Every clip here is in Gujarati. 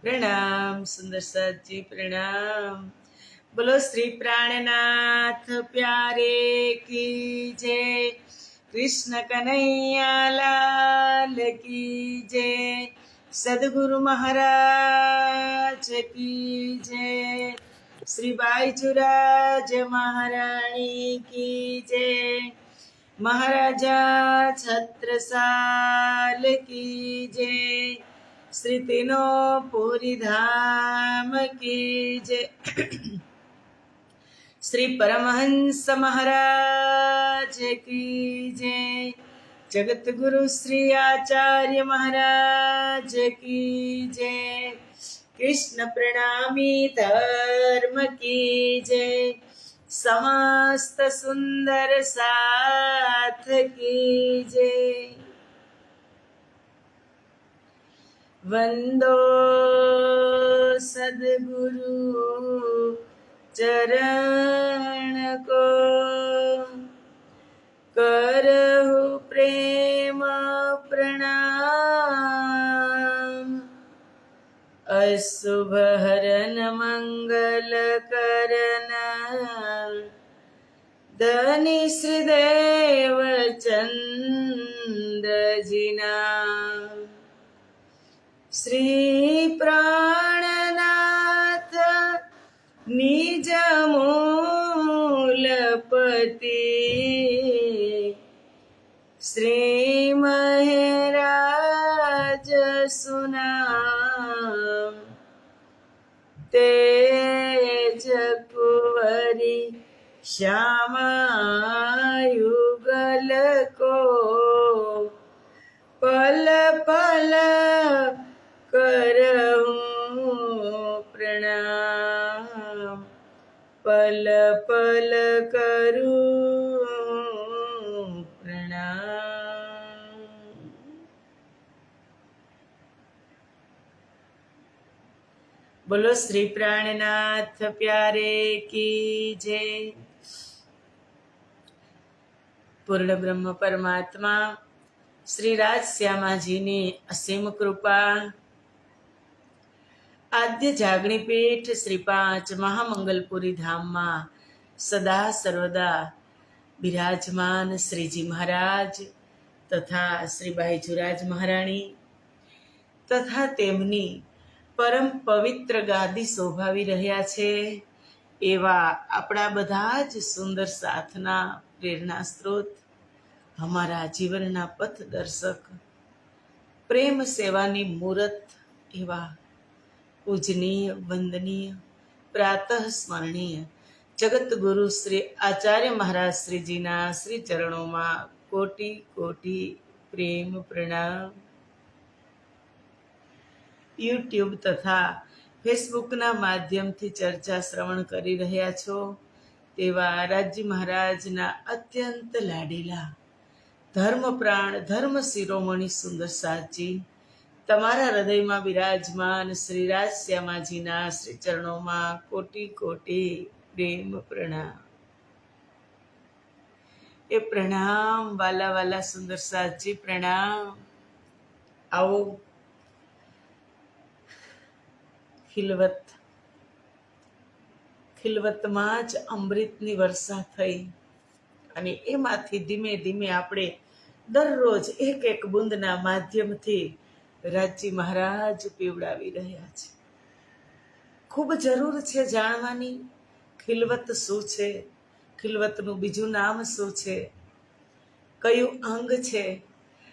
प्रणाम सुंदर साथ जी, प्रणाम। बोलो श्री प्राणनाथ प्यारे की जय। कृष्ण कन्हैया लाल की जय। सदगुरु महाराज की जय। श्री बाईचुराज महारानी की जय। महाराजा छत्रसाल की जय। श्री तीनों पूरी धाम की जय। श्री परमहंस महाराज की जय। जगत गुरु श्री आचार्य महाराज की जय। कृष्ण प्रणामी धर्म की जय। समस्त सुंदर साथ की जय। वंदो सद्गुरु चरण को, करहु प्रेम प्रणाम। अशुभ हरन मंगल करन, धनी श्रीदेव चंद्र जिना। श्री प्राणनाथ निज मूलपति, श्री महराज सुनाम। तेज कुंवरी श्यामा युगल को, पल पल करऊं प्रणाम। पल पल करूं प्रणाम। बोलो श्री प्राणनाथ प्यारे की जय। पूर्ण ब्रह्म परमात्मा श्री राज श्यामाजी ने असीम कृपा। आद्य जागणी पीठ श्री 5 महामंगलपुरी धाम में सदा सर्वदा विराजमान श्रीजी महाराज तथा श्री बाईचुराज महाराणी तथा तेमनी परम पवित्र गादी शोभावी रह्या छे एवा आपणा बधा ज सुंदर साथना प्रेरणा स्त्रोत, हमारा जीवनना पथ दर्शक, प्रेम सेवानी मूर्त एवा पूजनीय वंदनीय प्रातः स्मरणीय जगत गुरु श्री आचार्य महाराज श्रीजीना श्री चरणों में कोटि कोटि प्रेम प्रणाम। यूट्यूब तथा फेसबुक ना माध्यम थी चर्चा श्रवण करी रह्या छो तेवा राज्य महाराज ना अत्यंत लाडीला धर्म प्राण धर्म शिरोमणि सुंदर साथजी तमारा हृदय में विराजमान श्री राज श्यामाजी ना श्री चरणों में कोटि कोटि प्रेम प्रणाम। ए प्रणाम वाला वाला सुंदर साथजी प्रणाम। आओ ખિલવતમાં જ અમૃતની વર્ષા થઈ અને એમાંથી ધીમે ધીમે આપણે દરરોજ એક એક બુંદના માધ્યમથી રાજજી મહારાજ પીવડાવી રહ્યા છે। ખૂબ જરૂર છે જાણવાની ખિલવત શું છે, ખિલવતનું બીજું નામ શું છે, કયું અંગ છે,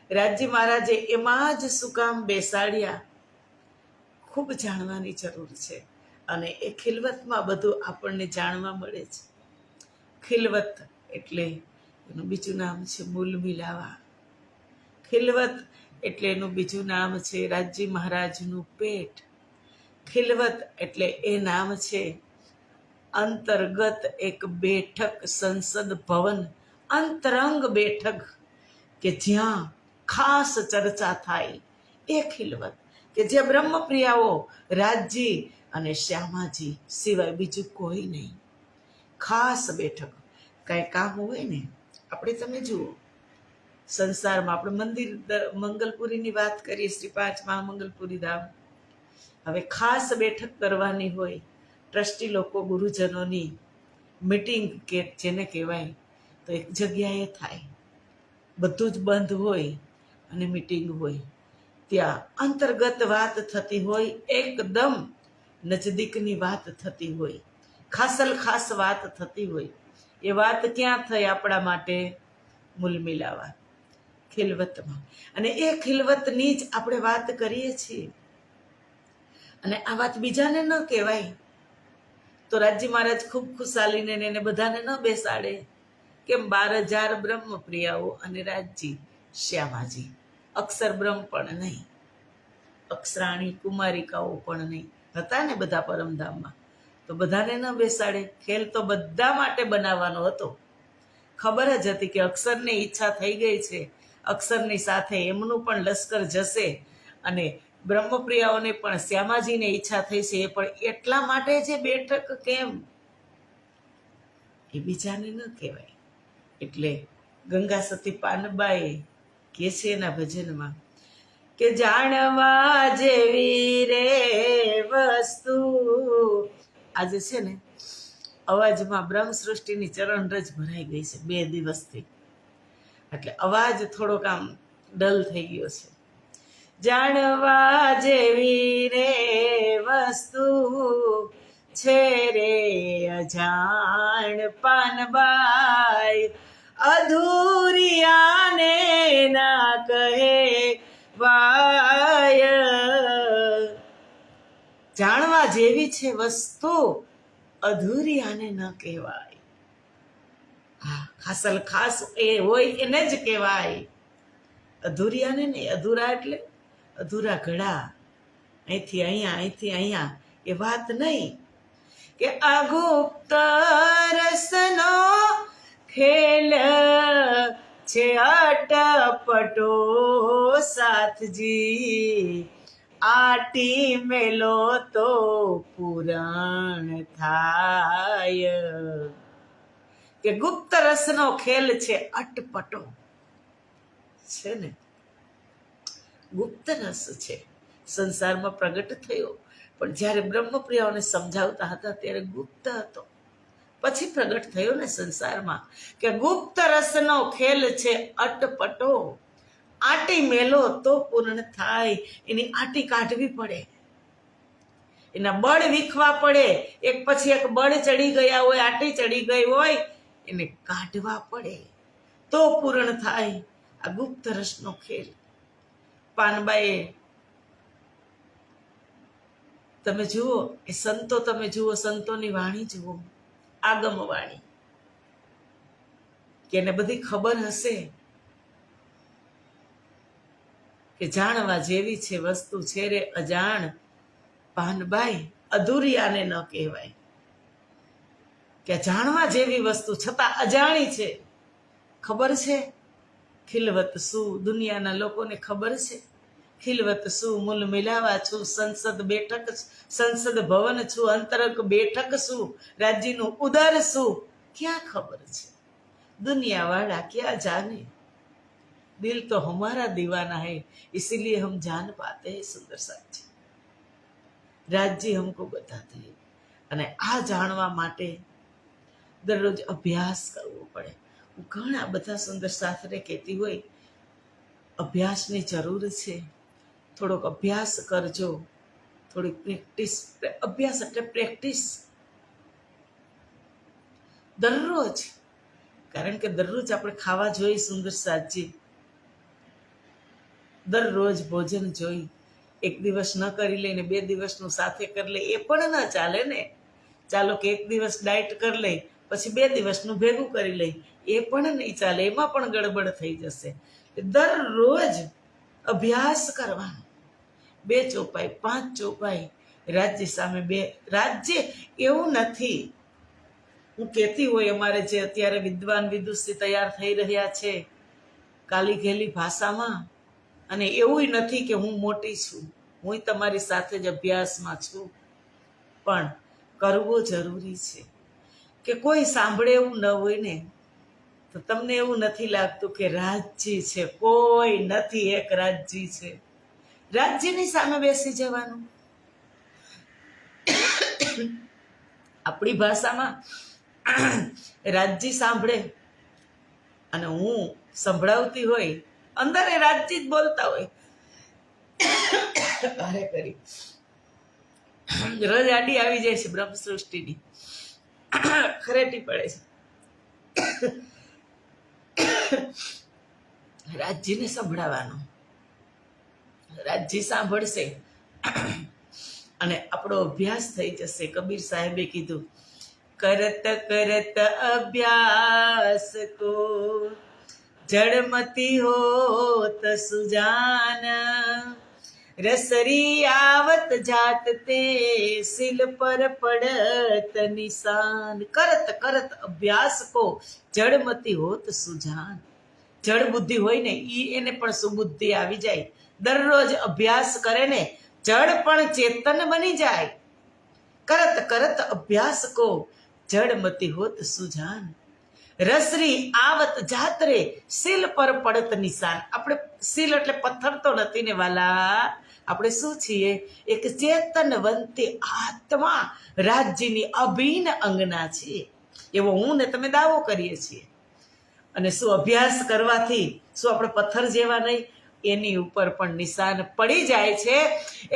રાજજી મહારાજે એમાં જ શું કામ બેસાડ્યા, ખૂબ જાણવાની જરૂર છે। અને એ ખિલવતમાં બધું આપણને જાણવા મળે છે। ખિલવત એટલે એનું બીજું નામ છે મૂલ મિલાવા। ખિલવત એટલે એનું બીજું નામ છે રાજજી મહારાજનું પેટ। ખિલવત એટલે એ નામ છે અંતર્ગત એક બેઠક, સંસદ ભવન, અંતરંગ બેઠક કે જ્યાં ખાસ ચર્ચા થાય એ ખિલવત, કે જે બ્રહ્મપ્રિયાઓ રાજજી અને શ્યામાજી સિવાય બીજું કોઈ નહીં। ખાસ બેઠક, કાંઈ કામ હોય ને, આપણે તમે જુઓ સંસારમાં આપણે મંદિર મંગલપુરીની વાત કરીએ, શ્રી 5 મહામંગલપુરી ધામ, હવે ખાસ બેઠક કરવાની હોય, ટ્રસ્ટી લોકો ગુરુજનોની મીટિંગ કે જેને કહેવાય, તો એક જગ્યાએ થાય, બધું જ બંધ હોય અને મીટિંગ હોય. ત્યાં અંતર્ગત વાત થતી હોય, એકદમ નજદીકની વાત થતી હોય, ખાસલ ખાસ વાત થતી હોય. એ વાત ક્યાં થઈ આપણા માટે? મૂલમિલાવા, ખિલવતમાં. અને એ ખિલવતની જ આપણે વાત કરીએ છીએ. અને આ વાત બીજાને ન કહેવાય તો રાજજી મહારાજ ખૂબ ખુશાલીને એને બધાને ન બેસાડે. કેમ? 12,000 બ્રહ્મપ્રિયાઓ અને રાજજી શ્યામાજી, અક્ષર બ્રહ્મ પણ નહીં, અક્ષરાણી કુમારિકાઓ પણ નહીં, હતા ને બધા પરમધામમાં. તો બધાને ન બેસાડે. ખેલ તો બધા માટે બનાવવાનો હતો. ખબર જ હતી કે અક્ષરને ઈચ્છા થઈ ગઈ છે, અક્ષરની સાથે એમનું પણ લશ્કર જશે, અને બ્રહ્મપ્રિયાઓને પણ શ્યામાજીને ઈચ્છા થઈ છે. એ પણ એટલા માટે જે બેઠક કેમ એ બીજાને ન કહેવાય. એટલે ગંગા સતી પાનબાઈ કહે છે એના ભજનમાં કે જાણવા જેવી રે વસ્તુ. આજે છે ને અવાજમાં બ્રહ્મ સૃષ્ટિની ચરણરજ ભરાઈ ગઈ છે 2 દિવસથી, એટલે અવાજ થોડોક આમ ડલ થઈ ગયો છે. જાણવા જેવી રે વસ્તુ છે રે અજાણ પાનબાઈ, અધૂરિયાને ના કહે વાય. જાણવા જેવી છે વસ્તુ, અધૂરિયાને ન કહેવાય. હા, ખાસલ ખાસ એ હોય એને જ કહેવાય, અધૂરિયાને નહીં. અધૂરા એટલે અધૂરા ઘડા, અહીંથી અહીંયા અહીંથી અહીંયા, એ વાત નહીં. કે આ ગુપ્ત રસનો ખેલ છે અટપટો સાથજી, આટી મેલો તો પુરાણ થાય. કે ગુપ્ત રસનો ખેલ છે અટપટો છે ને, ગુપ્ત રસ છે, સંસારમાં પ્રગટ થયો, પણ જ્યારે બ્રહ્મપ્રિયાઓને સમજાવતા હતા ત્યારે ગુપ્ત હતો, પછી પ્રગટ થયો ને સંસારમાં. કે ગુપ્ત રસનો ખેલ છે અટપટો, આટી મેલો તો પૂર્ણ થાય. એની આટી કાઢવી પડે, એના બળ વીખવા પડે. એક પછી એક બળ ચડી ગયા હોય, આટી ચડી ગઈ હોય, એને કાઢવા પડે તો પૂર્ણ થાય. આ ગુપ્ત રસનો ખેલ. પાનબાઈએ તમે જુઓ, એ સંતો તમે જુઓ, સંતોની વાણી જુઓ, આગમ વાણી, કે એને બધી ખબર હશે કે જાણવા જેવી છે વસ્તુ છે રે અજાણ પાનબાઈ, અધૂરિયાને ન કહેવાય. કે જાણવા જેવી વસ્તુ છતાં અજાણી છે. ખબર છે ખિલવત શું? દુનિયાના લોકોને ખબર છે ખિલવત શું? મૂલ મિલાવા છું, સંસદ બેઠક, સંસદ ભવન છું, અંતરક બેઠક શું, રાજ્યનું ઉદર શું? ક્યાં ખબર છે? दुनियावाला क्या जाने, दिल तो हमारा दीवाना है, इसीलिए हम जान पाते हैं सुंदर साथी. રાજજી हमको बताते हैं. અને આ જાણવા માટે દરરોજ અભ્યાસ કરવો પડે. હું ઘણા બધા સુંદર શાસ્ત્રે કહેતી હોય અભ્યાસની જરૂર છે. થોડોક અભ્યાસ કરજો, થોડીક પ્રેક્ટિસ. અભ્યાસ એટલે પ્રેક્ટિસ દરરોજ. કારણ કે દરરોજ આપણે ખાવા જોઈએ સુંદર સાજી, દરરોજ ભોજન જોઈ. એક દિવસ ન કરી લઈને 2 દિવસનું સાથે કરી લે એ પણ ન ચાલે ને. ચાલો કે એક દિવસ ડાયટ કરી લઈ, પછી 2 દિવસનું ભેગું કરી લઈ, એ પણ નહીં ચાલે, એમાં પણ ગડબડ થઈ જશે. દરરોજ અભ્યાસ કરવાનો. 2 ચોપાઈ 5 ચોપાઈ રાજ્ય સામે 2 રાજ્ય. એવું નથી, હું કહેતી હોય અમારે જે અત્યારે વિદ્વાન વિદુષી તૈયાર થઈ રહ્યા છે કાલી ઘેલી ભાષામાં, અને એવું નથી કે હું મોટી છું, હું તમારી સાથે જ અભ્યાસમાં છું, પણ કરવો જરૂરી છે. કે કોઈ સાંભળે એવું ન હોય ને તો તમને એવું નથી લાગતું કે રાજજી છે? કોઈ નથી, એક રાજજી છે. રાજ્યની સામે બેસી જવાનું. આપણી ભાષામાં રાજજી સાંભળે અને હું સંભળાવતી હોય, અંદર એ રાજજી જ બોલતા હોય, અરે કરી રજ આડી આવી જાય છે બ્રહ્મ સૃષ્ટિની, ખરેટી પડે છે. રાજજીને સંભળાવવાનું, રાજજી સાંભળશે અને આપણો અભ્યાસ થઈ જશે. કબીર સાહેબે કીધું, કરત કરત અભ્યાસ કો જડમતી હોત સુજાન, રસરી આવત જાત તે સિલ પર પડત નિશાન. કરત કરત અભ્યાસ કો જડમતી હોત સુજાન. જડ બુદ્ધિ હોય ને એને પણ સુબુદ્ધિ આવી જાય. દરરોજ અભ્યાસ કરે ને જડ પણ ચેતન બની જાય. કરત કરત અભ્યાસ કો જડમતી હોત સુજાન, રસરી આવત જાતરે સિલ પર પડત નિશાન. આપણે સિલ એટલે પથ્થર તો નથી ને વાલા, આપણે શું છીએ? એક ચેતનવંતી આત્મા, રાજ્યની અભિન્ન અંગના છીએ, એવો હું ને તમે દાવો કરીએ છીએ. અને શું અભ્યાસ કરવાથી શું આપણે પથ્થર જેવા નહીં? એની ઉપર પણ નિશાન પડી જાય છે.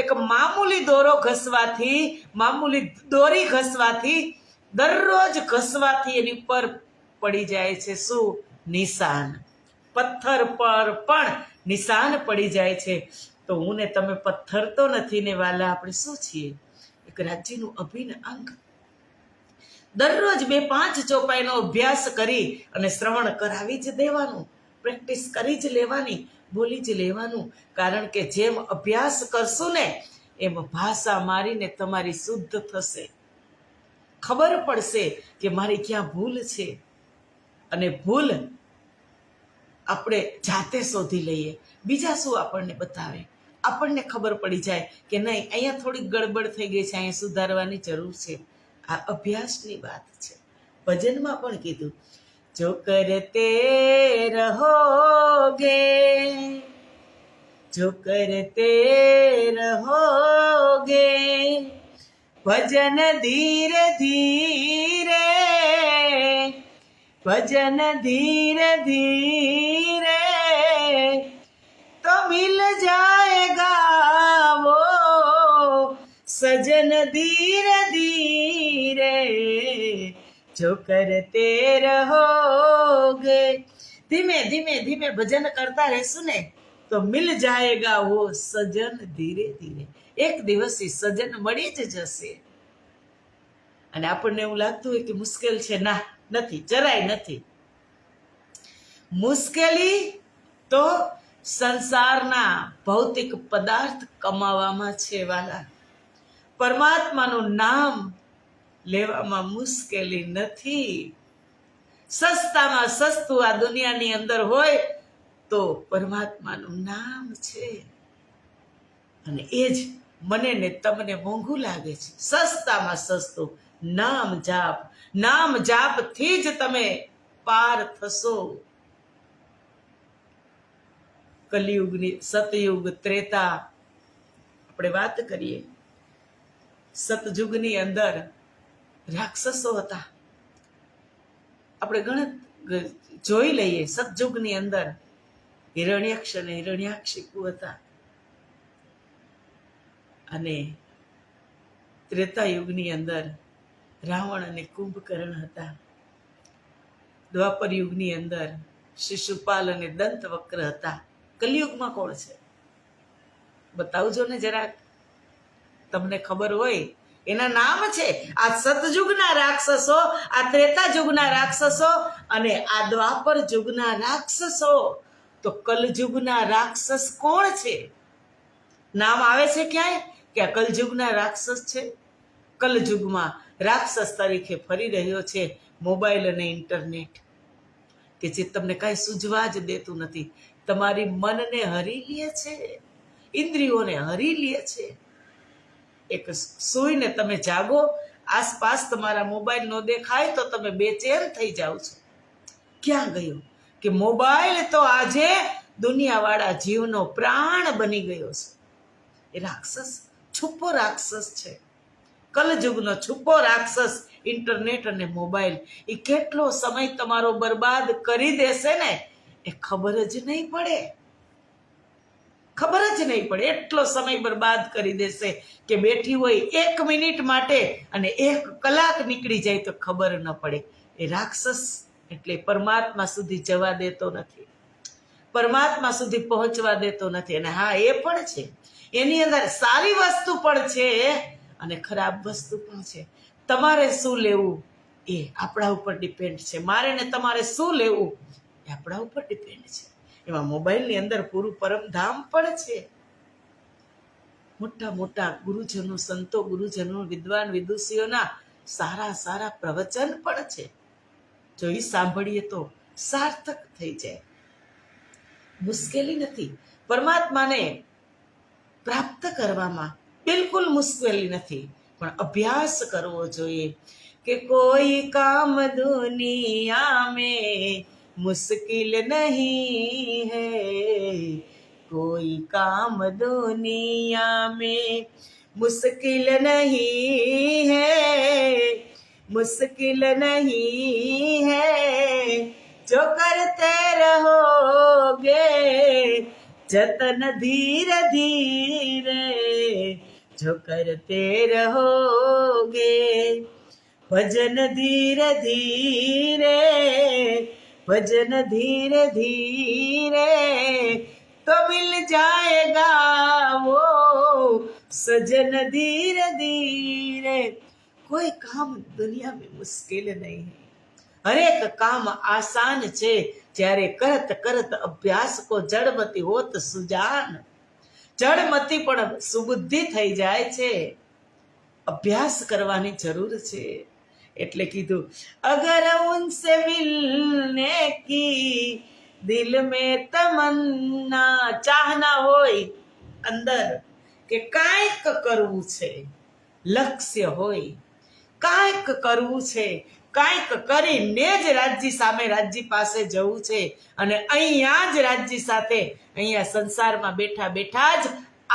એક મામૂલી દોરો ઘસવાથી, મામૂલી દોરી ઘસવાથી, દરરોજ ઘસવાથી એની ઉપર પડી જાય છે શું? નિશાન. પથ્થર પર પણ નિશાન પડી જાય છે. તો હું ને તમે પથ્થર તો નથી ને વાલા, આપણે શું છીએ? એક રાજ્યનું અભિન્ન અંગ. દરરોજ 2-5 ચોપાઈનો અભ્યાસ કરી અને શ્રવણ કરાવી જ દેવાનું, પ્રેક્ટિસ કરી જ લેવાની, બોલી જ લેવાનું. કારણ કે જેમ અભ્યાસ કરશું ને એમ ભાષા મારીને તમારી શુદ્ધ થશે. ખબર પડશે કે મારી ક્યાં ભૂલ છે, અને ભૂલ આપણે જાતે શોધી લઈએ. બીજા શું આપણને બતાવે? આપણને ખબર પડી જાય કે નહીં, અહીંયા થોડીક ગડબડ થઈ ગઈ છે, અહીંયા સુધારવાની જરૂર છે. આ અભ્યાસની વાત છે. ભજનમાં પણ કીધું, જો કરતે રહોગે, જો કરતે રહોગે, ભજન ધીરે ધીરે, ભજન ધીરે ધીરે, તો મિલ જાएगा वो सजन धीरे धीरे, जो करते रहोगे. ધીમે ધીમે ધીમે ભજન કરતા રહેશું ને તો મિલ જાएगा वो સજન ધીરે ધીરે. એક દિવસ એ સજન મળી જ જશે. અને આપણને એવું લાગતું હોય કે મુશ્કેલ છે, ના, નથી, જરાય નથી. મુશ્કેલી તો સંસારના ભૌતિક પદાર્થ કમાવામાં છે વાલા. પરમાત્માનું નામ લેવામાં મુશ્કેલી નથી. સસ્તામાં સસ્તું આ દુનિયાની અંદર હોય તો પરમાત્માનું નામ છે. અને એ જ મને ને તમને મોંઘું લાગે છે. સસ્તામાં સસ્તું નામ જાપ. નામ જાપથી જ તમે પાર થશો. કલિયુગની, સતયુગ, ત્રેતા આપણે વાત કરીએ. સતયુગની અંદર રાક્ષસો હતા. આપણે જોઈ લઈએ. સતયુગની અંદર હિરણ્યક્ષ અને હિરણ્યાક્ષિપુ હતા. અને ત્રેતા યુગની અંદર રાવણ અને કુંભકર્ણ હતા. દ્વાપર યુગની અંદર શિશુપાલ અને દંતવક્ર હતા. કલિયુગમાં કોણ છે? બતાવજો ને જરાક, તમને ખબર હોય. એના નામ છે. આ સતયુગના રાક્ષસો, આ ત્રેતા યુગના રાક્ષસો અને આ દ્વાપર યુગના રાક્ષસો. તો કલયુગના રાક્ષસ કોણ છે? નામ આવે છે ક્યાંય કે આ કલયુગના રાક્ષસ છે? કલયુગમાં રાક્ષસ તરીકે ફરી રહ્યો છે મોબાઈલ અને ઇન્ટરનેટ, કે જે તમને કાંઈ સૂઝવા જ દેતું નથી. તમારી મનને હરી લે છે, ઇન્દ્રિયોને હરી લે છે. એક સૂઈને તમે જાગો, આસપાસ તમારા મોબાઈલ નો દેખાય તો તમે બેચેન થઈ જાઓ છો. ક્યાં ગયો? કે મોબાઈલ તો આજે દુનિયાવાળા જીવનો પ્રાણ બની ગયો છે. એ રાક્ષસ, છુપો રાક્ષસ છે. કલયુગનો છુપો રાક્ષસ ઇન્ટરનેટ અને મોબાઈલ એ કેટલો સમય તમારો બરબાદ કરી દેશે ને એ ખબર જ નહીં પડે. ખબર જ નહીં પડે. એટલો સમય બરબાદ કરી દેશે કે બેઠી હોય 1 મિનિટ માટે અને 1 કલાક નીકળી જાય તો ખબર ન પડે. એ રાક્ષસ એટલે પરમાત્મા સુધી જવા દેતો નથી, પરમાત્મા સુધી પહોંચવા દેતો નથી. અને હા, એ પણ છે, એની અંદર સારી વસ્તુ પણ છે અને ખરાબ વસ્તુ પણ છે. તમારે શું લેવું એ આપણા ઉપર ડિપેન્ડ છે. મારે ને તમારે શું લેવું એ આપણા ઉપર ડિપેન્ડ છે. એમાં મોબાઈલની અંદર પૂરું પરમધામ પણ છે. મોટા મોટા ગુરુજનો, સંતો, ગુરુજનો, વિદ્વાન વિદુષીઓના સારા સારા પ્રવચન પણ છે. જો એ સાંભળીએ તો સાર્થક થઈ જાય. મુશ્કેલી નથી. પરમાત્માને પ્રાપ્ત કરવામાં બિલકુલ મુશ્કેલી નથી, પણ અભ્યાસ કરવો જોઈએ કે કોઈ કામ દુનિયા મેં मुश्किल नहीं है, कोई काम दुनिया में मुश्किल नहीं है, मुश्किल नहीं है, जो करते रहोगे जतन धीरे धीरे, जो करते रहोगे भजन धीरे धीरे, भजन धीरे धीरे तो मिल जाएगा वो सजन धीरे धीरे. कोई काम दुनिया में मुश्किल नहीं है, हरेक काम आसान છે જ્યારે કરત કરત અભ્યાસ કો જડમતી હોત સુજાન. જડમતી પણ સુબુદ્ધિ થઈ જાય છે. અભ્યાસ કરવાની જરૂર છે. એટલે કીધું અગર ઉનસે મિલને કી દિલ में તમન્ના, ચાહના હોય અંદર કે કાંઈક કરવું છે, લક્ષ્ય હોય કાંઈક કરવું છે, કાંઈક કરીને જ રાજ્ય સામે રાજ્ય પાસે જવું છે અને અહીંયા જ રાજ્ય સાથે, અહીંયા સંસારમાં બેઠા બેઠા જ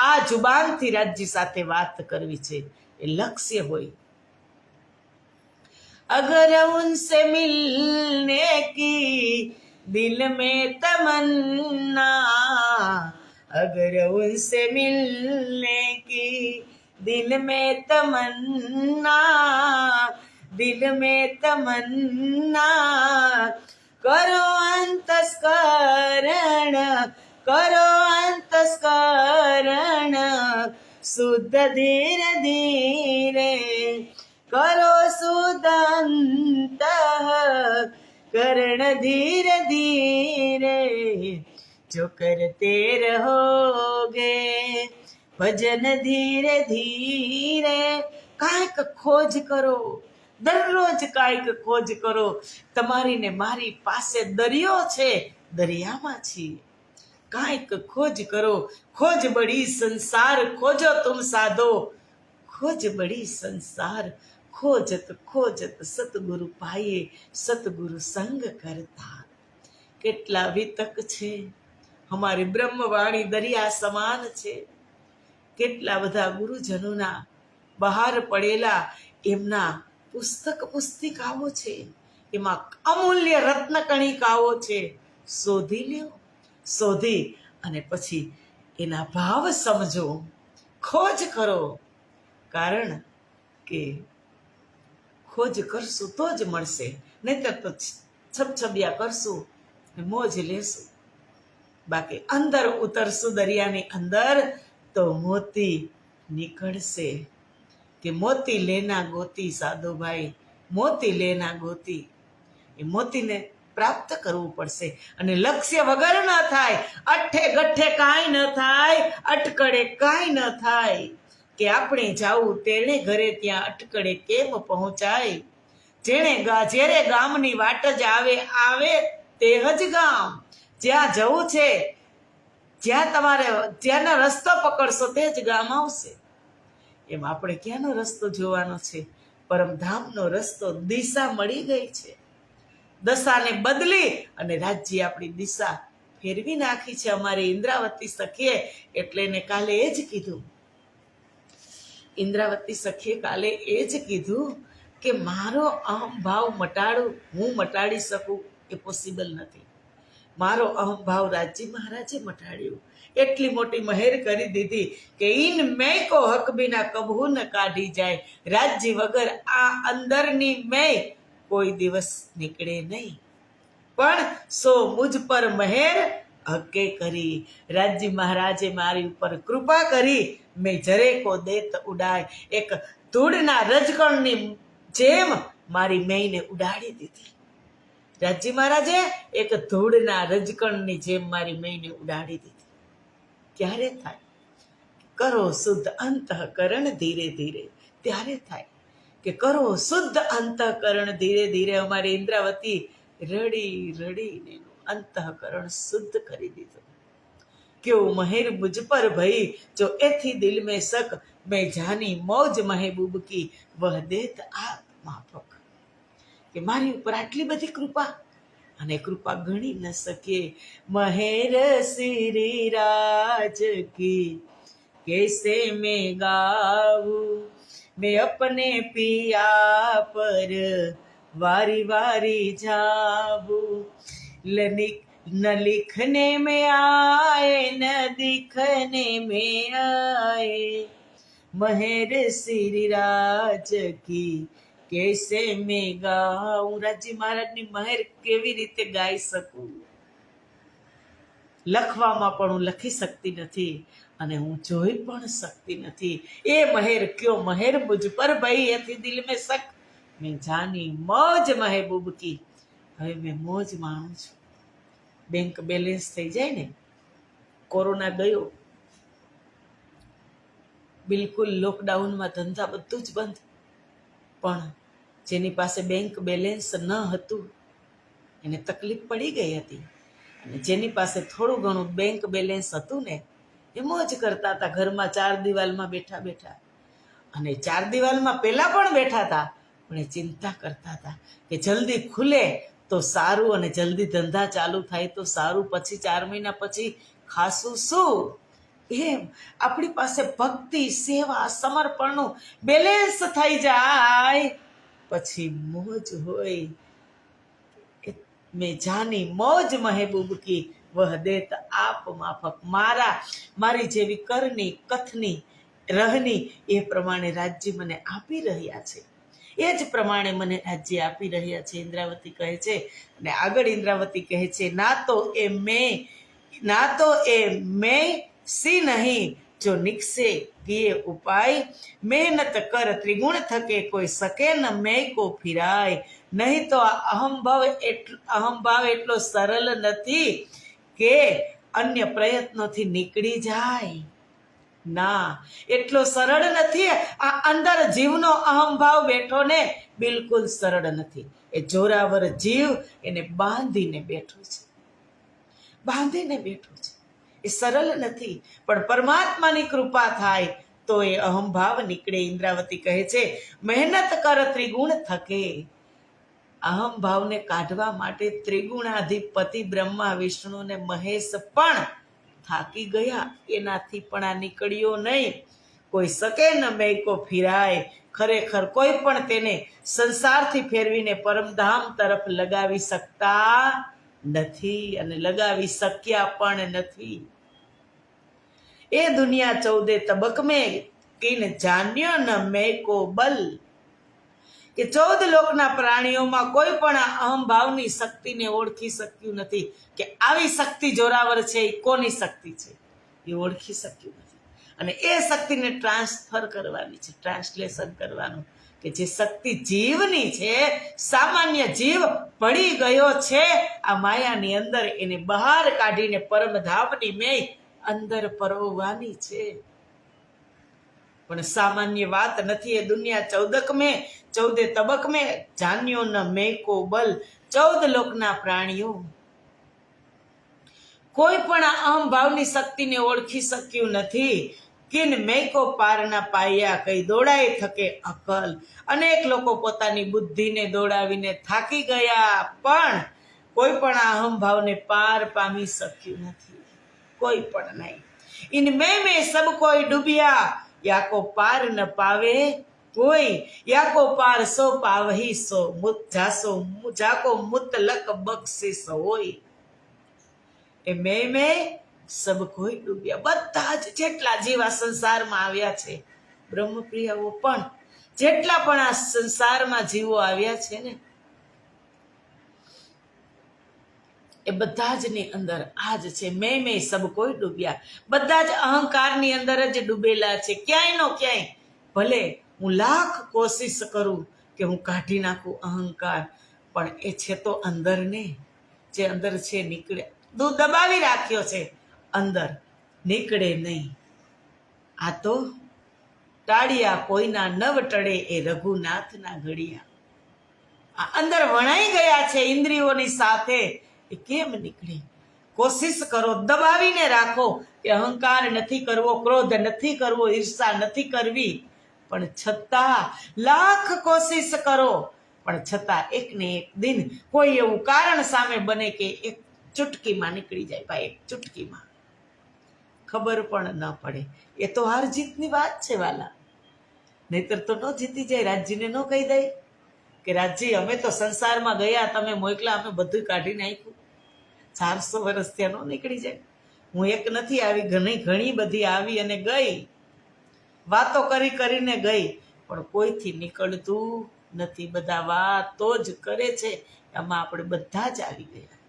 આ જુબાનથી રાજ્ય સાથે વાત કરવી છે, એ લક્ષ્ય હોય. अगर उनसे मिलने की दिल में तमन्ना, अगर उनसे मिलने की दिल में तमन्ना, दिल में तमन्ना, करो अंतस्करण, करो अंतस्करण शुद्ध धीरे धीरे, करो सुदंत करण धीरे धीरे, जो करते रहोगे भजन धीरे धीरे. કાંઈક ખોજ કરો, દરરોજ કાંઈક ખોજ કરો. તમારી ને મારી પાસે દરિયો છે, દરિયામાં છીએ. કાંઈક ખોજ કરો. ખોજ બડી સંસાર ખોજો તુમ સાધો, ખોજ બડી સંસાર खोजत खोजत सतगुरु पाए, सतगुरु संग करता. કેટલા વિતક છે, અમારી બ્રહ્મવાણી દરિયા સમાન છે. કેટલા બધા ગુરુજનોના બહાર પડેલા એમના પુસ્તક પુસ્તિકાઓ છે, એમાં અમૂલ્ય રત્નકણિકાઓ છે. શોધી લ્યો, શોધી અને પછી એના ભાવ સમજો, ખોજ કરો. કારણ કે ખોજ કરશું તો જ મળશે, નહીતર તો છબછબિયા કરશું, મોજ લેશું. બાકી અંદર ઉતરશું દરિયાની અંદર તો મોતી નીકળશે. કે મોતી લેના ગોતી સાધુભાઈ, મોતી લેના ગોતી. એ મોતીને પ્રાપ્ત કરવું પડશે. અને લક્ષ્ય વગર ન થાય, અઠ્ઠે ગઠ્ઠે કાંઈ ન થાય, અટકળે કાંઈ ન થાય. કે આપણે જાવું તેણે ઘરે ત્યાં અટકળે કેમ પહોંચાય. જેણે ગામની વાટ જ આવે તે જ ગામ. જ્યાં જવું છે, જ્યાં તમારે જ્યાંનો રસ્તો પકડશો તે જ ગામ આવશે. એમ આપણે ક્યાંનો રસ્તો જોવાનો છે? પરમધામનો રસ્તો. દિશા મળી ગઈ છે, દશાને બદલી અને રાજ્ય આપણી દિશા ફેરવી નાખી છે અમારી ઇન્દ્રાવતી સખીએ. એટલે એને કાલે એ જ કીધું ઇન્દ્રાવતી સખીએ કાલે એ જ કીધું કે મારો અહંભાવ મટાડું, હું મટાડી શકું એ પોસિબલ નથી. મારો અહંભાવ રાજજી મહારાજે મટાડ્યું. એટલી મોટી મહેર કરી દીધી કે ઇન મેં કો હક બિના કબહુ ન કાઢી જાય. રાજજી વગર આ અંદરની મેં કોઈ દિવસ નીકળે નહીં. પણ સો મુજ પર મહેર હકે કરી. રાજજી મહારાજે મારી ઉપર કૃપા કરી. મેં જરે કો દેત ઉડાય. એક ધૂળના રજકણની જેમ મારી મેઈને ઉડાડી દીધી. રાજજી મહારાજે એક ધૂળના રજકણની જેમ મારી મેઈને ઉડાડી દીધી. ક્યારે થાય? કરો શુદ્ધ અંતઃકરણ ધીરે ધીરે. ત્યારે થાય કે કરો શુદ્ધ અંતઃકરણ ધીરે ધીરે. અમારી ઇન્દ્રાવતી રડી રડીને એનું અંતઃકરણ શુદ્ધ કરી દીધું. क्यों महेर मुझ पर भई, जो एथी दिल में शक, मैं जानी मौज महबूब की वह देत आप माफक. કે મારી ઉપર આટલી બધી કૃપા, અને કૃપા ગણી ન શકે. મહેર શ્રી રાજ કી कैसे मैं गाऊं, मैं अपने पिया पर वारी वारी जाऊं. न लिखने में आए न दिखने में आए, महेर श्री राज की कैसे मैं गाऊं. રાજજી મહારાજની મહેર કેવી રીતે ગાઈ શકું? લખવામાં પણ હું લખી શકતી નથી, અને હું જોઈ પણ શકતી નથી. એ મહેર ક્યો મહેર મુझ પર ભઈ, એથી દિલ મેં શક, મેં જાની મौज महबूब की. હવે મેં મોજ માણું છું. બેંક બેલેન્સ થઈ જાય ને, કોરોના ગયો, બિલકુલ લોકડાઉનમાં ધંધા બધું જ બંધ, પણ જેની પાસે બેંક બેલેન્સ ન હતું એને તકલીફ પડી ગઈ હતી. અને જેની પાસે થોડું ઘણું બેંક બેલેન્સ હતું ને, એ મોજ કરતા હતા ઘરમાં ચાર દિવાલમાં બેઠા બેઠા. અને ચાર દિવાલમાં પહેલા પણ બેઠા હતા, પણ એ ચિંતા કરતા હતા કે જલ્દી ખુલે તો સારું, અને જલ્દી ધંધા ચાલુ થાય તો સારું, પછી 4 મહિના પછી ખાશું શું? એમ આપણી પાસે ભક્તિ, સેવા, સમર્પણનું બેલેન્સ થઈ જાય પછી મોજ હોય. મેં જાની મौज महबूब की वह देत आप माफक. મારી જેવી કરની, કથની, રહની એ પ્રમાણે રાજ્ય મને આપી રહ્યા છે. એ જ પ્રમાણે મને રાજ્ય આપી રહ્યા છે. ઇન્દ્રાવતી કહે છે, અને આગળ ઇન્દ્રાવતી કહે છે, ના તો એ મેં સી નહીં, જો નિકસે કિए ઉપાય, મહેનત કર ત્રિગુણ થકે, કોઈ શકે ન મેં કો ફિરાય. નહીં તો આ અહંભાવ એટલો સરળ નથી કે અન્ય પ્રયત્નોથી નીકળી જાય. ના, એટલો સરળ નથી. આ અંદર જીવનો અહંભાવ બેઠો ને, બિલકુલ સરળ નથી. એ જોરાવર જીવ એને બાંધીને બેઠો છે, બાંધીને બેઠો છે. એ સરળ નથી, પણ પરમાત્માની કૃપા થાય તો એ અહંભાવ નીકળે. ઇન્દ્રાવતી કહે છે, મહેનત કર ત્રિગુણ થકે. અહંભાવને કાઢવા માટે ત્રિગુણાધિપતિ બ્રહ્મા, વિષ્ણુ ને મહેશ પણ થાકી ગયા. એનાથી પણ આ નીકળ્યો નહીં. કોઈ શકે ન મેકો ફિરાય. ખરેખર કોઈ પણ તેને સંસારથી ફેરવીને પરમધામ તરફ લગાવી શકતા નથી, અને લગાવી શક્યા પણ નથી. એ દુનિયા 14 તબક મેં કિન જાન્યો ન મેકો બલ. કે 14 લોકના પ્રાણીઓમાં કોઈ પણ આ અહંભાવની શક્તિને ઓળખી શક્યું નથી કે આવી શક્તિ જોરાવર છે, એ કોની શક્તિ છે, એ ઓળખી શક્યું નથી. અને એ શક્તિને ટ્રાન્સફર કરવાની છે, ટ્રાન્સલેશન કરવાનું, કે જે શક્તિ જીવની છે, સામાન્ય જીવ પડી ગયો છે આ માયાની અંદર, એને બહાર કાઢીને પરમધામની મેં અંદર પરોવવાની છે. પણ સામાન્ય વાત નથી. એ દુનિયા 14 તબક મેં જાન્યો ન મેકો બલ. 14 લોકના પ્રાણીઓ કોઈ પણ આ અહંભાવની શક્તિને ઓળખી શક્યું નથી. કિન મેકો પારના પાયા, કઈ દોડાય થકે અકલ. અનેક લોકો પોતાની બુદ્ધિને દોડાવીને થાકી ગયા, પણ કોઈ પણ આ અહંભાવને પાર પામી શક્યું નથી, કોઈ પણ નહીં. ઇન મેં સબ કોઈ ડૂબ્યા, યાકો પાર ન પાવે કોઈ, યાકો પાર સો પાવહી સો, જાકો મુતલક બક્ષિસ હોય. એ મેં સબ કોઈ ડૂબ્યા. બધા જ જેટલા જીવા સંસારમાં આવ્યા છે, બ્રહ્મપ્રિયાઓ પણ જેટલા પણ આ સંસારમાં જીવો આવ્યા છે ને, એ બધા જ ની અંદર આ જ છે, મેં સબ કોઈ ડૂબ્યા. બધા જ અહંકારની અંદર જ ડૂબેલા છે. ક્યાંય નો ક્યાંય ભલે હું લાખ કોશિશ કરું કે હું કાઢી નાખું અહંકાર, પણ એ છે તો અંદર ને, જે અંદર છે નીકળે, દબાવી રાખ્યો છે અંદર, નીકળે નહીં. આ તો ટાળિયા કોઈના નવ ટળે, એ રઘુનાથના ઘડિયા. આ અંદર વણાઈ ગયા છે ઇન્દ્રિયોની સાથે, એ કેમ નીકળે? કોશિશ કરો, દબાવીને રાખો કે અહંકાર નથી કરવો, ક્રોધ નથી કરવો, ઈર્ષા નથી કરવી, પણ છતાં લાખ કોશિશ કરો, પણ છતાં એક ને એક દિન કોઈ એવું કારણ સામે બને કે એક ચૂટકીમાં નીકળી જાય. ભાઈ, એક ચૂટકીમાં ખબર પણ ન પડે. એ તો હાર જીતની વાત છે વાલા, નહીતર તો ન જીતી જાય. રાજજીને ન કહી દે કે રાજજી અમે તો સંસારમાં ગયા, તમે મોકલા, અમે બધું કાઢી નાખ્યું. 400 વર્ષ ત્યાં ન નીકળી જાય. હું એક નથી આવી, ઘણી બધી આવી અને ગઈ, વાતો કરીને ગઈ, પણ કોઈથી નીકળતું નથી. બધા વાતો જ કરે છે, એમાં આપણે બધા જ આવી ગયા.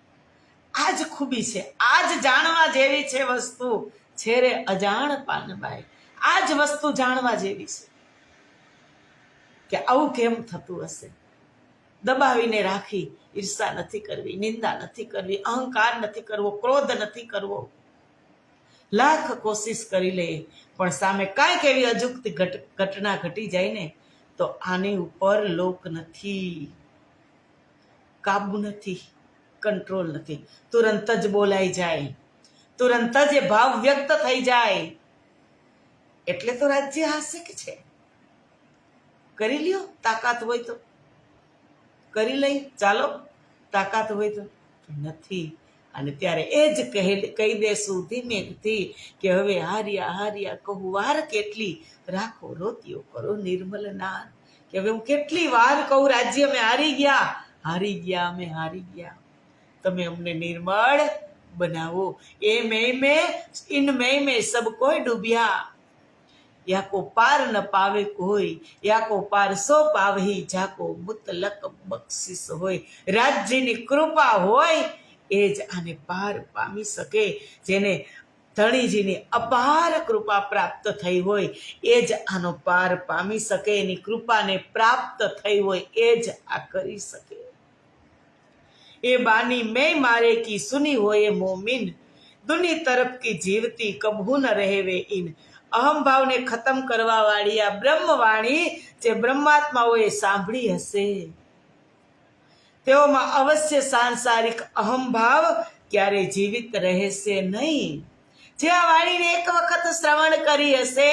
આ જ ખૂબી છે, આ જ જાણવા જેવી છે વસ્તુ છે રે અજાણ પાનબાઈ. આ જ વસ્તુ જાણવા જેવી છે કે આવું કેમ થતું હશે. દબાવીને રાખી, ઈર્ષા નથી કરવી, નિંદા નથી કરવી, અહંકાર નથી કરવો, ક્રોધ નથી કરવો. લાખ કોશિશ કરી લે, પણ સામે કાંઈક એવી અજુગતી ઘટના ઘટી જાય ને, તો આની ઉપર લોક નથી, કાબુ નથી, કંટ્રોલ નથી. તુરંત જ બોલાઈ જાય, તુરંત જ એ ભાવ વ્યક્ત થઈ જાય. એટલે તો રાજ્ય હાસ્ય કે છે. કરી લ્યો, તાકાત હોય તો કરી લઈ, ચાલો, તાકાત હોય તો. નથી. અને ત્યારે એ જ કહી દેશું ધીમેથી કે હવે હાર્યા કહું વાર કેટલી, રાખો રોતિયો કરો નિર્મલ નાન. કે હવે હું કેટલી વાર કહું રાજ્ય, અમે હારી ગયા, અમે હારી ગયા, તમે અમને નિર્મળ બનાવો. એ મેં સબ કોઈ ડૂબ્યા, યાકો પાર ન પાવે કોઈ, યાકો પાર સો પાવહી, જાકો મુતલક બક્ષિસ હોય. રાજ્યની કૃપા હોય એ જ આને પાર પામી શકે. જેને ધણીજીની અપાર કૃપા પ્રાપ્ત થઈ હોય એ જ આનો પાર પામી શકે. એની કૃપાને પ્રાપ્ત થઈ હોય એ જ આ કરી શકે. એ બાની મેં મારે કી સુની હોય મોમિન, દુની તરફ કી જીવતી કબહુ ન રહેવે ઇન. અહમભાવને ખતમ કરવા વાળી આ બ્રહ્મવાણી જે બ્રહ્માત્માઓએ સાંભળી હશે, તેઓમાં અવશ્ય સાંસારિક અહમભાવ ક્યારે જીવિત રહેશે નહીં. જે આ વાણીને એક વખત શ્રવણ કરી હશે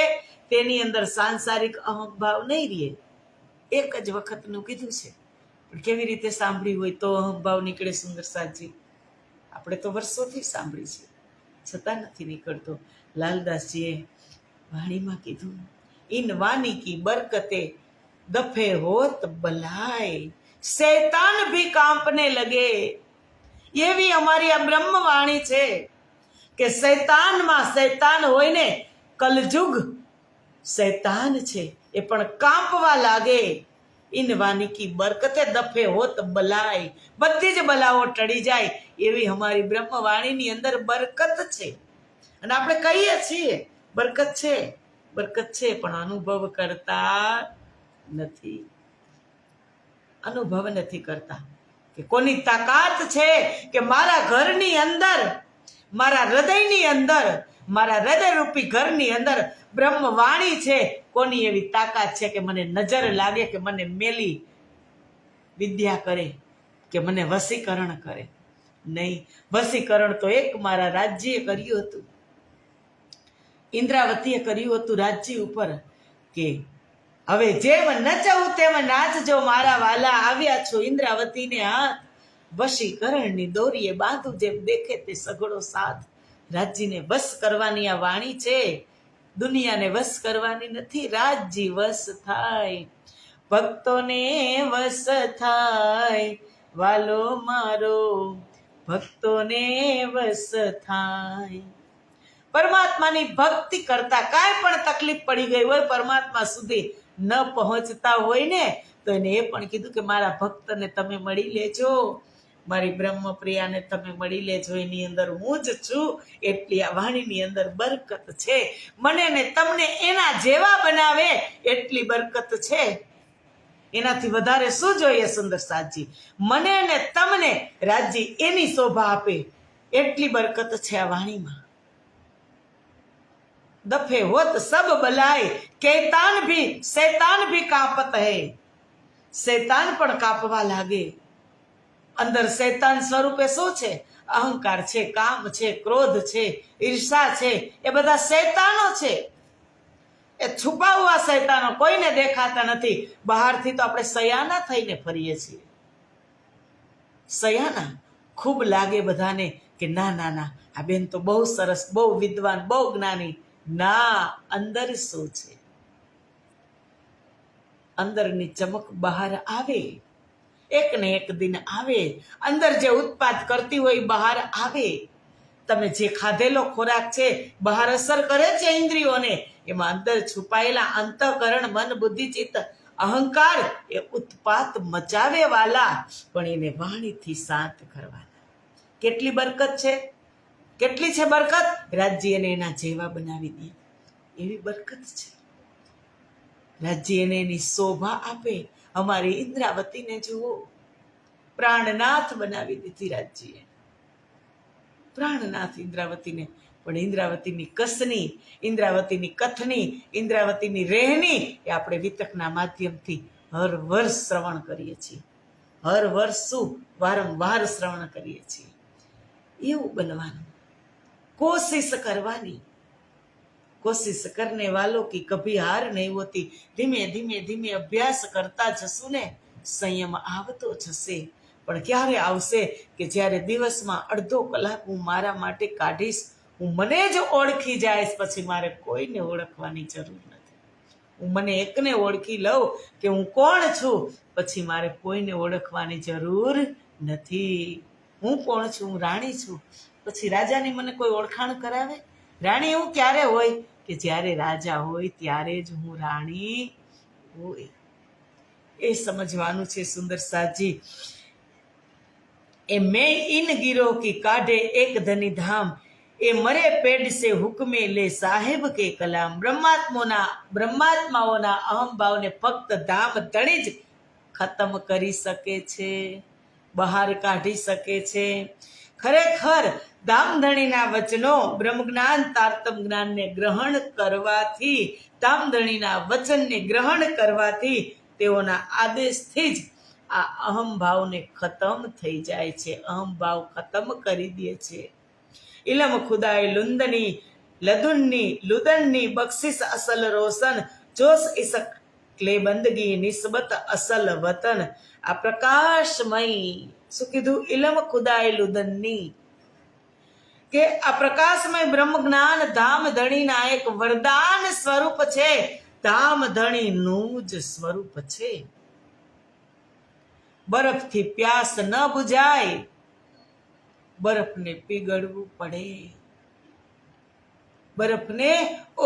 તેની અંદર સાંસારિક અહમભાવ નહીં રહે. એક જ વખતનું કીધું છે, પણ કેવી રીતે સાંભળી હોય તો અહમભાવ નીકળે? સુંદર સાજી, આપણે તો વર્ષોથી સાંભળી છે, છતાં નથી નીકળતો. લાલદાસજીએ વાણીમાં કીધું, ઇન વાણી કી બરકતે દફે હોત બલાય, શૈતાન ભી કાંપને લગે. એવી અમારી આ બ્રહ્મવાણી છે કે શૈતાન હોય ને, કલજુગ શૈતાન છે, એ પણ કાંપવા લાગે. ઇન વાણી કી બરકતે દફે હોત બલાય, બધી જ બલાઓ ટળી જાય એવી અમારી બ્રહ્મવાણીની અંદર બરકત છે. અને આપણે કહીએ છીએ બરકત છે, પણ અનુભવ કરતા નથી. અનુભવ નથી કરતા કે કોની તાકાત છે કે મારા ઘરની અંદર, મારા હૃદયની અંદર, મારા હૃદયરૂપી ઘરની અંદર બ્રહ્મવાણી છે. કોની એવી તાકાત છે કે મને નજર લાગે, કે મને મેલી વિદ્યા કરે, કે મને વશીકરણ કરે? નહીં. વશીકરણ તો એક મારા રાજ્યએ કર્યું હતું, ઇન્દ્રાવતીએ કર્યું હતું રાજ્ય ઉપર, કે હવે જેમ નચવું તેમ નાચજો મારા વાલા, આવ્યા છો ઇન્દ્રાવતીને હાથ, વશીકરણની દોરીએ બાંધું, જેમ દેખે તે સઘળો સાથ. રાજ્યને વશ કરવાની આ વાણી છે. દુનિયાને વશ કરવાની નથી, રાજજી વશ થાય, ભક્તોને વશ થાય, વાલો મારો ભક્તોને વશ થાય. પરમાત્માની ભક્તિ કરતા કાંઈ પણ તકલીફ પડી ગઈ હોય, પરમાત્મા સુધી ન પહોંચતા હોય ને, તો એને એ પણ કીધું કે મારા ભક્તને તમે મળી લેજો, મારી બ્રહ્મપ્રિયાને તમે મળી લેજો, એની અંદર હું જ છું. એટલી આ વાણીની અંદર બરકત છે. મને ને તમને એના જેવા બનાવે એટલી બરકત છે. એનાથી વધારે શું જોઈએ સુંદર સાજી? મને ને તમને રાજજી એની શોભા આપે એટલી બરકત છે આ વાણીમાં. દફે હોત સબ બલાય, કેતાન ભી શૈતાન ભી કાંપત હૈ. શૈતાન પણ કાપવા લાગે. અંદર શૈતાન સ્વરૂપે શું છે? અહંકાર છે, કામ છે, ક્રોધ છે, ઈર્ષા છે. એ બધા શૈતાનો છે. એ છુપા હુઆ શૈતાનો કોઈને દેખાતા નથી. બહારથી તો આપણે સયાના થઈને ફરીએ છીએ. સયાના ખૂબ લાગે બધાને કે ના ના ના, આ બેન તો બહુ સરસ, બહુ વિદ્વાન, બહુ જ્ઞાની. ના, અંદર શું છે? અંદરની ચમક બહાર આવે. એક ને એક દિન આવે. અંદર જે ઉત્પાદ કરતી હોય બહાર આવે. તમે જે ખાધેલો ખોરાક છે બહાર અસર કરે છે ઇન્દ્રિયોને, એમાં અંદર છુપાયેલા અંતઃકરણ, મન, બુદ્ધિ, ચિત્ત, અહંકાર એ ઉત્પાત મચાવે વાલા, પણ એને વાણીથી શાંત કરવાના. કેટલી બરકત છે? કેટલી છે બરકત? રાજ્ય એને એના જેવા બનાવી દે એવી બરકત છે. રાજ્ય એને એની શોભા આપે. અમારી ઇન્દ્રાવતીને જુઓ, પ્રાણનાથ બનાવી દીધી રાજ્યએ. પ્રાણનાથ ઇન્દ્રાવતીને. પણ ઇન્દ્રાવતીની કસની, ઇન્દ્રાવતીની કથની, ઇન્દ્રાવતીની રહેની એ આપણે વિતકના માધ્યમથી હર વર્ષ શ્રવણ કરીએ છીએ. હર વર્ષ શું, વારંવાર શ્રવણ કરીએ છીએ. એવું બનવાનું, કોશિશ કરવાની. કોશિશ કરને વાલો કી કભી હાર નહીં હોતી. ધીમે ધીમે ધીમે અભ્યાસ કરતા જશું ને, સંયમ આવતો જશે. પણ ક્યારે આવશે કે જ્યારે દિવસમાં અડધો કલાક હું મારા માટે કાઢીશ, હું મને જ ઓળખી જઈશ, પછી મારે કોઈને ઓળખવાની જરૂર નથી. હું મને એકને ઓળખી લઉં કે હું કોણ છું, પછી મારે કોઈને ઓળખવાની જરૂર નથી. હું કોણ છું? હું રાણી છું. પછી રાજાની મને કોઈ ઓળખાણ કરાવે? રાણી હું ક્યારે હોય? કે જ્યારે રાજા હોય ત્યારે જ હું રાણી હોય. એ સમજવાનું છે સુંદર સાજી. એ મેં ઇન ગીરો કી કાઢે એક ધની ધામ, એ મરે પેડ સે હુકમે લે સાહેબ કે કલામ. બ્રહ્માત્માઓના અહંભાવને ફક્ત ધામ ધણી જ ખતમ કરી શકે છે, બહાર કાઢી શકે છે. ખરેખર ધામધણીના વચનો, બ્રહ્મજ્ઞાન, તારતમ જ્ઞાનને ગ્રહણ કરવાથી, ધામધણીના વચનને ગ્રહણ કરવાથી, તેઓના આદેશથી જ આ અહંભાવને ખતમ થઈ જાય છે. અહંભાવ ખતમ કરી દે છે. ઇલમ ખુદાય લુંદની લદુન્ની લુદનની બક્ષિસ અસલ રોશન, જોશ ઇસક ક્લે બંદગી નિસ્બત અસલ વતન. આ પ્રકાશમય, શું કીધું? ઇલમ ખુદાય લુદનની, કે આ પ્રકાશમય બ્રહ્મ જ્ઞાન ધામધણીના એક વરદાન સ્વરૂપ છે. ધામધણીનું જ સ્વરૂપ છે. બરફથી પ્યાસ ન બુજાય, બરફને પીગળવું પડે, બરફને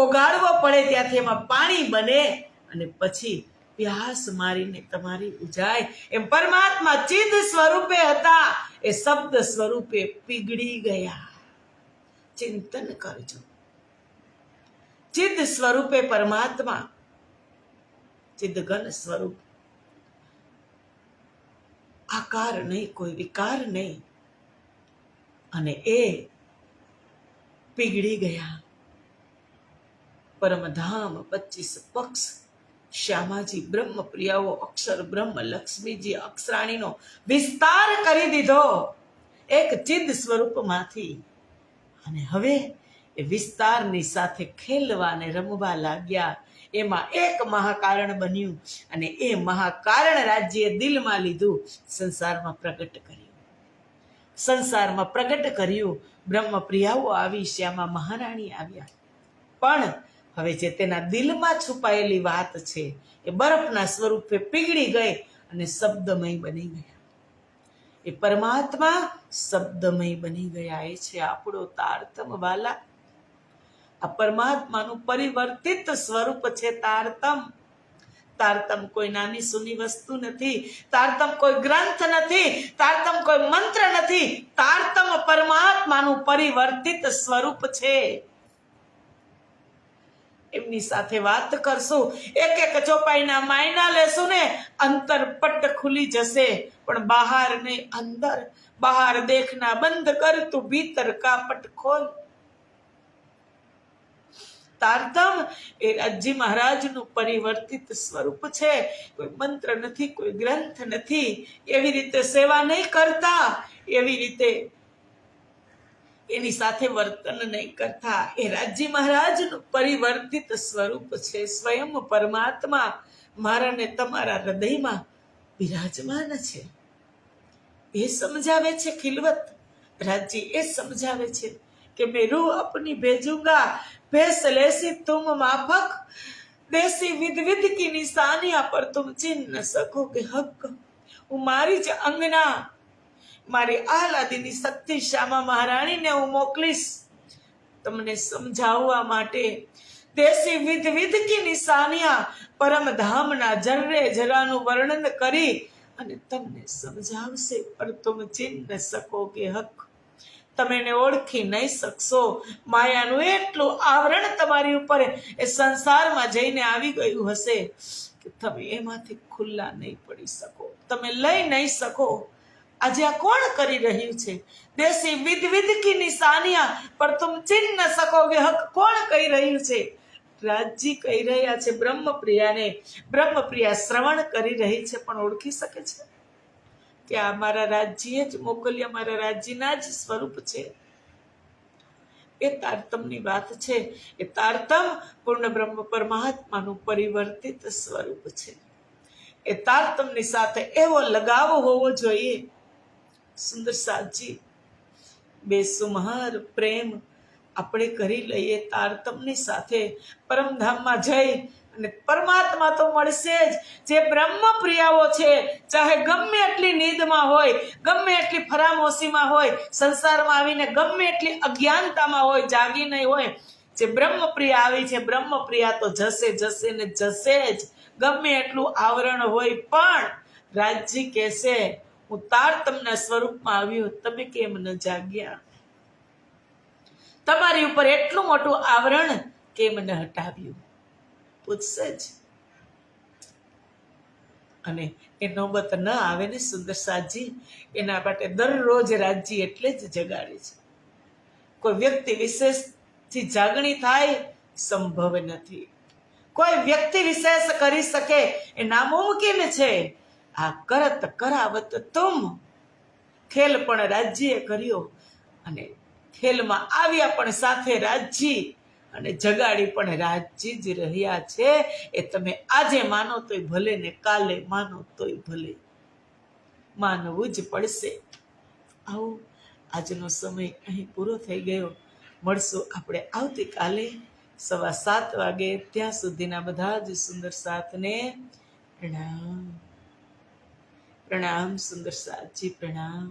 ઓગાળવો પડે, ત્યાંથી એમાં પાણી બને અને પછી પ્યાસ મારીને તમારી ઉજાય. એમ પરમાત્મા ચિદ સ્વરૂપે હતા, એ શબ્દ સ્વરૂપે પીગળી ગયા. ચિંતન કરજો. ચિદ સ્વરૂપે પરમાત્મા, ચિદઘન સ્વરૂપ, આકાર નહીં, કોઈ વિકાર નહીં, અને એ પીગળી ગયા. પરમધામ 25 પક્ષ, શ્યામાજી બ્રહ્મ પ્રિયાઓ, અક્ષર બ્રહ્મ લક્ષ્મીજી અક્ષરાણીનો વિસ્તાર કરી દીધો એક ચિદ સ્વરૂપમાંથી. અને હવે એ વિસ્તારની સાથે ખેલવા અને રમવા લાગ્યા. એમાં એક મહાકારણ બન્યું અને એ મહાકારણ રાજ્યે દિલમાં લીધું, સંસારમાં પ્રગટ કર્યું. સંસારમાં પ્રગટ કર્યું. બ્રહ્મપ્રિયાઓ આવી, શ્યામા મહારાણી આવ્યા. પણ હવે જે તેના દિલમાં છુપાયેલી વાત છે એ બરફના સ્વરૂપે પીગળી ગઈ અને શબ્દમય બની ગયા. એ પરમાત્મા શબ્દમય બની ગયા. એ છે આપણો તારતમ વાલા. આ પરમાત્માનું પરિવર્તિત સ્વરૂપ છે તારતમ. તારતમ કોઈ નાની સૂની વસ્તુ નથી. તારતમ કોઈ ગ્રંથ નથી. તારતમ કોઈ મંત્ર નથી. તારતમ પરમાત્માનું પરિવર્તિત સ્વરૂપ છે. એમની સાથે વાત કરશું, એક એક ચોપાઈના માયના લેશું ને અંતર પટ ખુલી જશે, પણ બહાર નહીં અંદર. બહાર દેખના બંધ કર તું ભીતર કા પટ ખોલ. તારતમ એ રાજી મહારાજનું પરિવર્તિત સ્વરૂપ છે. કોઈ મંત્ર નથી, કોઈ ગ્રંથ નથી. એવી રીતે સેવા નહીં કરતા, એવી રીતે એની સાથે વર્તન નહીં કરતા. એ રાજી મહારાજનું પરિવર્તિત સ્વરૂપ છે. સ્વયં પરમાત્મા મારા ને તમારા હૃદયમાં બિરાજમાન છે. એ સમજાવે છે ખિલવત રાજી. એ સમજાવે છે કે મેં રૂહ अपनी भेजूंगा, भेस लेसी तुम माफक, देसी विध विध की निशानियां पर तुम चिन्ह न सकोगे हक. હું મારી જ અંગના, મારી આહલાદીની શક્તિ શ્યામા મહારાણીને હું મોકલીશ તમને સમજાવવા માટે. દેશી વિધ વિધ કી નિશાનિયા, પરમધામના જર્રે જરાનું વર્ણન કરી અને તમને સમજાવશે. પર તુમ ચિન્હ સકોગે હક. તમે એને ઓળખી નહીં શકશો. માયાનું એટલું આવરણ તમારી ઉપર એ સંસારમાં જઈને આવી ગયું હશે કે તમે એમાંથી ખુલ્લા નહીં પડી શકો. તમે લઈ નહીં શકો. આજે આ કોણ કરી રહ્યું છે? દેશી વિધ વિધ કી નિશાનિયા પર તુમ ચિન્હ સકોગે હક. કોણ કહી રહ્યું છે? રાજજી કહી રહ્યા છે બ્રહ્મપ્રિયાને. બ્રહ્મપ્રિયા શ્રવણ કરી રહી છે, પણ ઓળખી શકે છે કે આ મારા રાજ્યએ જ મોકલ્યા, મારા રાજ્યના જ સ્વરૂપ છે. એ તારતમની વાત છે. એ તારતમ પૂર્ણ બ્રહ્મ પરમાત્માનું પરિવર્તિત સ્વરૂપ છે. એ તારતમની સાથે એવો લગાવ હોવો જોઈએ. સુંદર સાજી બેસુમાર પ્રેમ આપણે કરી લઈએ તારતમની સાથે. પરમધામમાં જઈ અને પરમાત્મા તો મળશે જ. જે બ્રહ્મપ્રિયાઓ છે, ચાહે ગમે એટલી નીંદમાં હોય, ગમે એટલી ફરામોશીમાં હોય, સંસારમાં આવીને ગમે એટલી અજ્ઞાનતામાં હોય, જાગી નહીં હોય, જે બ્રહ્મપ્રિયા આવી છે, બ્રહ્મપ્રિયા તો જશે જશે ને જશે જ. ગમે એટલું આવરણ હોય પણ રાજજી કહેશે હું તારતમના સ્વરૂપમાં આવ્યો, તમે કેમ ન જાગ્યા? તમારી ઉપર એટલું મોટું આવરણ કેમ ન હટાવ્યું? પૂછશે જ. અને એ નોબત ન આવે ને સુંદર સાજી, એના માટે દરરોજ રાજજી એટલે જ જગાડે છે. કોઈ વ્યક્તિ વિશેષથી જાગણી થાય સંભવ નથી. કોઈ વ્યક્તિ વિશેષ કરી શકે એ નામુમકિન છે. આ કરત કરાવત તુમ. ખેલ પણ રાજ્યએ કર્યો અને ખેલમાં આવ્યા પણ સાથે રાજજી અને જગાડી પણ રાજજી જ રહ્યા છે. એ તમે આજે માનો તોય ભલે ને કાલે માનો તોય ભલે. માનવું જ પડશે. આવું આજનો સમય અહીં પૂરો થઈ ગયો. મળશું આપણે આવતીકાલે 7:15 વાગે. ત્યાં સુધીના બધા જ સુંદર સાથને પ્રણામ. પ્રણામ સુંદર સાથજી, પ્રણામ.